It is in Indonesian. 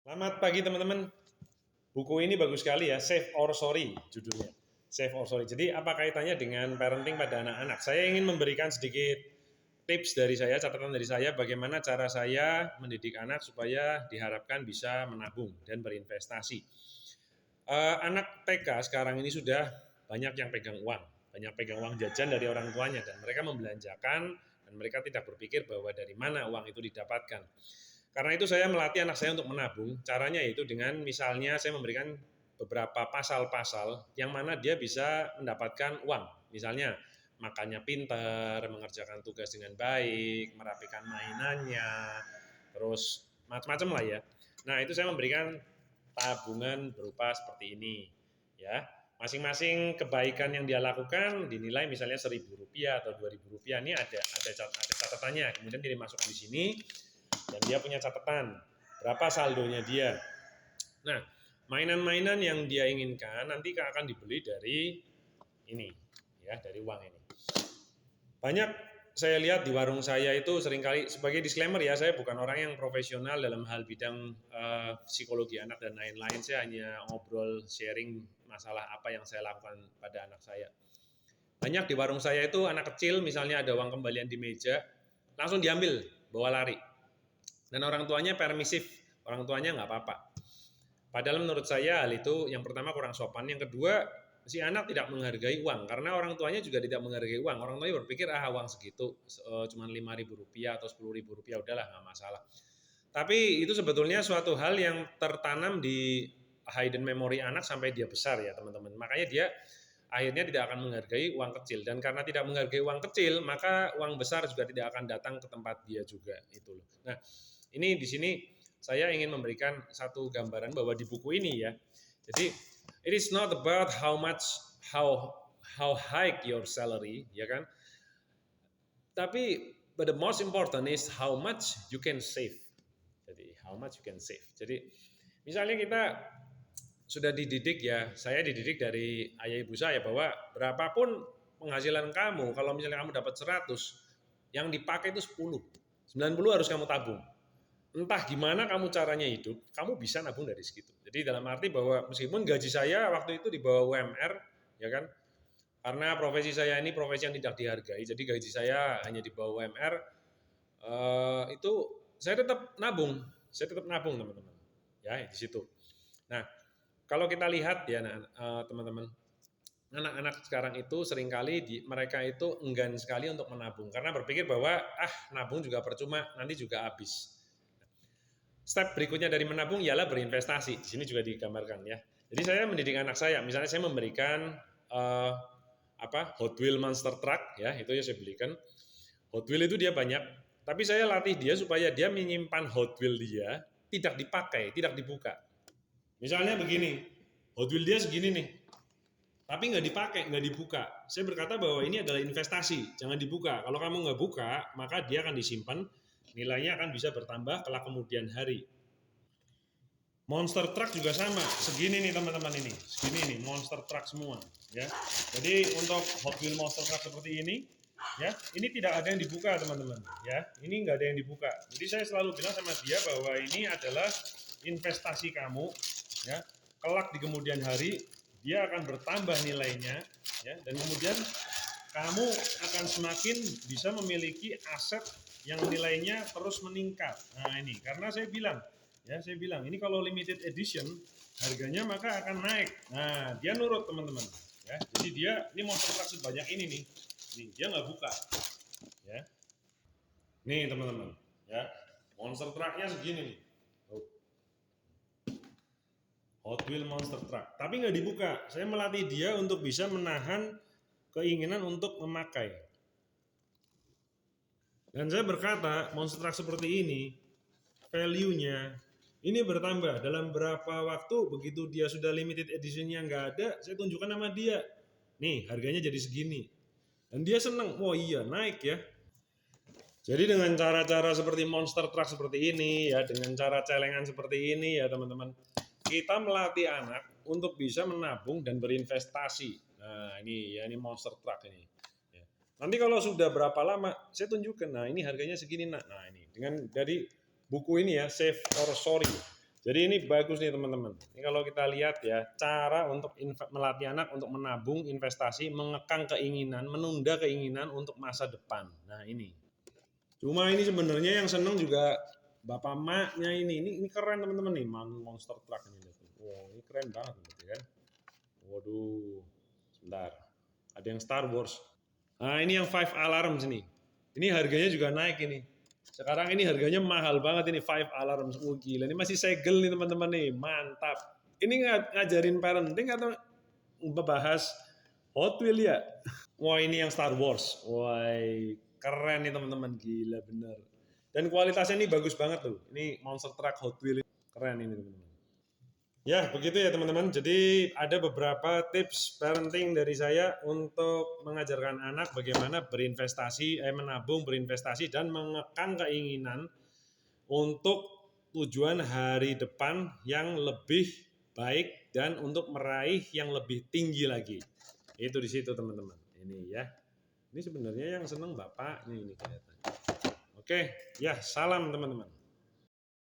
Selamat pagi teman-teman. Buku ini bagus sekali ya, Save or Sorry judulnya. Save or Sorry. Jadi apa kaitannya dengan parenting pada anak-anak? Saya ingin memberikan sedikit tips dari saya, catatan dari saya, bagaimana cara saya mendidik anak supaya diharapkan bisa menabung dan berinvestasi. Anak TK sekarang ini sudah banyak yang pegang uang, banyak pegang uang jajan dari orang tuanya dan mereka membelanjakan dan mereka tidak berpikir bahwa dari mana uang itu didapatkan. Karena itu saya melatih anak saya untuk menabung. Caranya yaitu dengan misalnya saya memberikan beberapa pasal-pasal yang mana dia bisa mendapatkan uang. Misalnya makannya pintar, mengerjakan tugas dengan baik, merapikan mainannya, terus macam-macam lah ya. Nah itu saya memberikan tabungan berupa seperti ini, ya. Masing-masing kebaikan yang dia lakukan dinilai misalnya Rp1.000 atau Rp2.000. Ini ada catatannya. Kemudian dia dimasukkan di sini dan dia punya catatan berapa saldonya dia. Nah, mainan-mainan yang dia inginkan nanti akan dibeli dari ini, ya, dari uang ini. Banyak saya lihat di warung saya itu seringkali, sebagai disclaimer ya, saya bukan orang yang profesional dalam hal bidang psikologi anak dan lain-lain. Saya hanya ngobrol, sharing masalah apa yang saya lakukan pada anak saya. Banyak di warung saya itu anak kecil, misalnya ada uang kembalian di meja, langsung diambil, bawa lari. Dan orang tuanya permisif, orang tuanya nggak apa-apa. Padahal menurut saya hal itu yang pertama kurang sopan, yang kedua si anak tidak menghargai uang karena orang tuanya juga tidak menghargai uang. Orang tuanya berpikir uang segitu cuma Rp5.000 atau Rp10.000, udahlah nggak masalah. Tapi itu sebetulnya suatu hal yang tertanam di hidden memory anak sampai dia besar ya teman-teman. Makanya dia akhirnya tidak akan menghargai uang kecil, dan karena tidak menghargai uang kecil maka uang besar juga tidak akan datang ke tempat dia juga itu loh. Nah, ini di sini saya ingin memberikan satu gambaran bahwa di buku ini ya. Jadi it is not about how high your salary, ya kan? Tapi but the most important is how much you can save. Jadi how much you can save. Jadi misalnya kita sudah dididik ya, saya dididik dari ayah ibu saya bahwa berapapun penghasilan kamu, kalau misalnya kamu dapat 100, yang dipakai itu 10. 90 harus kamu tabung. Entah gimana kamu caranya hidup, kamu bisa nabung dari segitu. Jadi dalam arti bahwa meskipun gaji saya waktu itu di bawah UMR, ya kan, karena profesi saya ini profesi yang tidak dihargai, jadi gaji saya hanya di bawah UMR, itu saya tetap nabung teman-teman, ya di situ. Nah, kalau kita lihat ya teman-teman, anak-anak sekarang itu seringkali mereka itu enggan sekali untuk menabung karena berpikir bahwa nabung juga percuma, nanti juga habis. Step berikutnya dari menabung ialah berinvestasi. Di sini juga digambarkan ya. Jadi saya mendidik anak saya, misalnya saya memberikan Hot Wheel Monster Truck ya, itu ya saya belikan. Hot Wheel itu dia banyak, tapi saya latih dia supaya dia menyimpan Hot Wheel dia tidak dipakai, tidak dibuka. Misalnya begini, Hot Wheel dia segini nih, tapi nggak dipakai, nggak dibuka. Saya berkata bahwa ini adalah investasi, jangan dibuka. Kalau kamu nggak buka, maka dia akan disimpan, nilainya akan bisa bertambah kelak kemudian hari. Monster Truck juga sama, segini nih teman-teman, ini segini nih, Monster Truck semua ya. Jadi untuk Hot Wheel Monster Truck seperti ini ya, ini tidak ada yang dibuka teman-teman ya, ini nggak ada yang dibuka. Jadi saya selalu bilang sama dia bahwa ini adalah investasi kamu ya, kelak di kemudian hari dia akan bertambah nilainya ya, dan kemudian kamu akan semakin bisa memiliki aset yang nilainya terus meningkat. Nah ini karena saya bilang ini kalau limited edition harganya maka akan naik. Nah dia nurut teman-teman ya, jadi dia ini Monster Truck sebanyak ini nih dia nggak buka ya. Nih teman-teman ya, Monster Trucknya segini nih, Hot Wheel Monster Truck, tapi nggak dibuka. Saya melatih dia untuk bisa menahan keinginan untuk memakai. Dan saya berkata, Monster Truck seperti ini, value-nya ini bertambah dalam berapa waktu. Begitu dia sudah limited edition-nya nggak ada, saya tunjukkan nama dia. Nih, harganya jadi segini. Dan dia seneng, oh iya naik ya. Jadi dengan cara-cara seperti Monster Truck seperti ini ya, dengan cara celengan seperti ini ya teman-teman, kita melatih anak untuk bisa menabung dan berinvestasi. Nah ini ya, ini Monster Truck ini. Nanti kalau sudah berapa lama, saya tunjukkan. Nah ini harganya segini nak. Nah ini dengan dari buku ini ya, Save or Sorry. Jadi ini bagus nih teman-teman. Ini kalau kita lihat ya, cara untuk melatih anak untuk menabung, investasi, mengekang keinginan, menunda keinginan untuk masa depan. Nah ini. Cuma ini sebenarnya yang seneng juga bapak maknya ini. Ini keren teman-teman nih, monster truck ini. Wow, ini keren banget berarti kan. Waduh, sebentar. Ada yang Star Wars. Nah ini yang 5 alarm sini. Ini harganya juga naik ini. Sekarang ini harganya mahal banget ini 5 alarm. Oh, gila, ini masih segel nih teman-teman nih. Mantap. Ini ngajarin parenting atau membahas Hot Wheels ya? Wah ini yang Star Wars. Wah keren nih teman-teman. Gila bener. Dan kualitasnya ini bagus banget tuh. Ini monster truck Hot Wheels. Keren ini teman-teman. Ya, begitu ya teman-teman. Jadi ada beberapa tips parenting dari saya untuk mengajarkan anak bagaimana berinvestasi, menabung, berinvestasi, dan mengekang keinginan untuk tujuan hari depan yang lebih baik dan untuk meraih yang lebih tinggi lagi. Itu di situ teman-teman. Ini ya. Ini sebenarnya yang seneng bapaknya ini kelihatan. Oke, ya salam teman-teman.